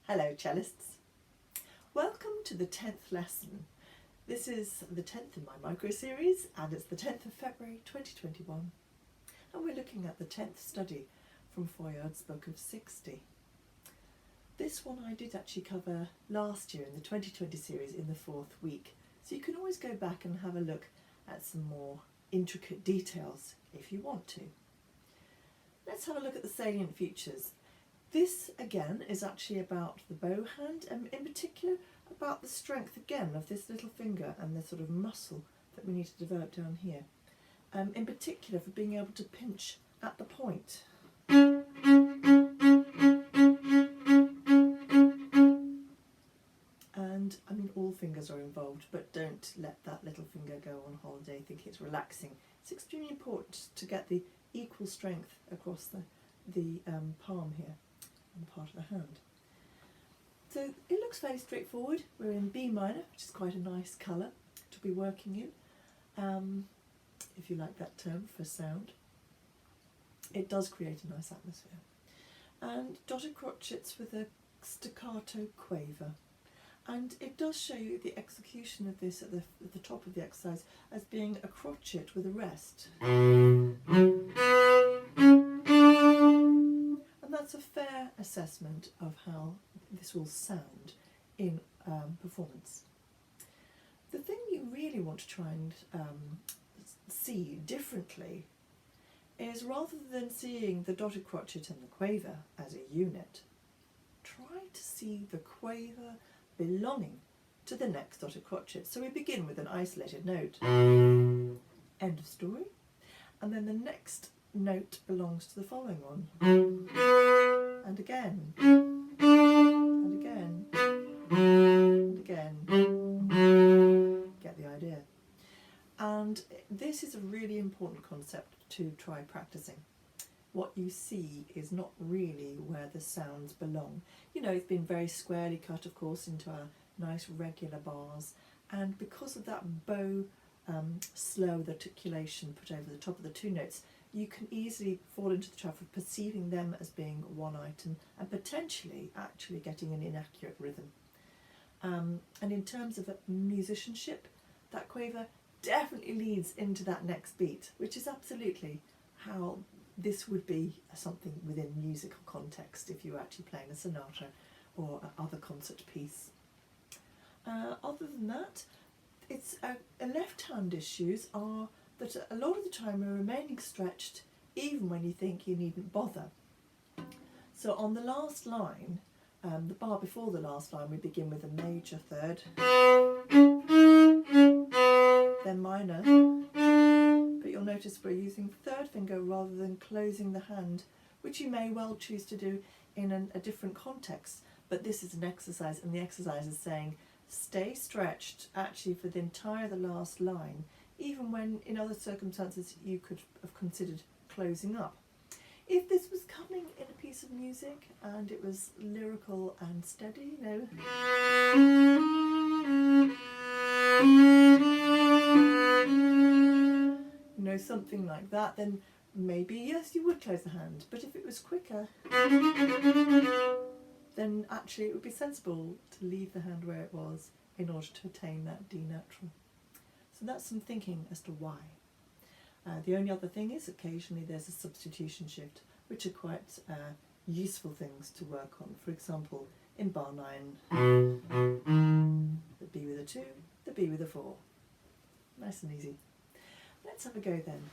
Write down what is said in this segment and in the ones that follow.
Hello cellists. Welcome to the 10th lesson. This is the 10th in my micro series and it's the 10th of February 2021 and we're looking at the 10th study from Feuillard's book of 60. This one I did actually cover last year in the 2020 series in the 4th week, so you can always go back and have a look at some more intricate details if you want to. Let's have a look at the salient features. This again is actually about the bow hand and in particular about the strength again of this little finger and the sort of muscle that we need to develop down here. In particular for being able to pinch at the point. And I mean all fingers are involved, but don't let that little finger go on holiday thinking it's relaxing. It's extremely important to get the equal strength across the palm here. Part of the hand. So it looks fairly straightforward. We're in B minor, which is quite a nice colour to be working in, if you like that term for sound. It does create a nice atmosphere. And dotted crotchets with a staccato quaver. And it does show you the execution of this at the top of the exercise as being a crotchet with a rest. That's a fair assessment of how this will sound in performance. The thing you really want to try and see differently is rather than seeing the dotted crotchet and the quaver as a unit, try to see the quaver belonging to the next dotted crotchet. So we begin with an isolated note, end of story, and then the next note belongs to the following one, and again, and again, and again. Get the idea. And this is a really important concept to try practicing. What you see is not really where the sounds belong. You know, it's been very squarely cut, of course, into our nice regular bars, and because of that bow slow articulation put over the top of the two notes, you can easily fall into the trap of perceiving them as being one item and potentially actually getting an inaccurate rhythm. And in terms of musicianship, that quaver definitely leads into that next beat, which is absolutely how this would be something within musical context if you were actually playing a sonata or other concert piece. Other than that, it's left-hand issues are that a lot of the time are remaining stretched even when you think you needn't bother. So on the last line, the bar before the last line, we begin with a major third, then minor, but you'll notice we're using third finger rather than closing the hand, which you may well choose to do in a different context, but this is an exercise and the exercise is saying stay stretched actually for the entire of the last line, even when in other circumstances you could have considered closing up. If this was coming in a piece of music and it was lyrical and steady, you know, something like that, then maybe yes, you would close the hand. But if it was quicker, then actually it would be sensible to leave the hand where it was in order to attain that D natural. So that's some thinking as to why. The only other thing is occasionally there's a substitution shift, which are quite useful things to work on. For example, in bar 9, the B with a 2, the B with a 4. Nice and easy. Let's have a go then.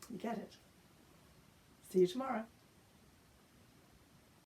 You get it. See you tomorrow.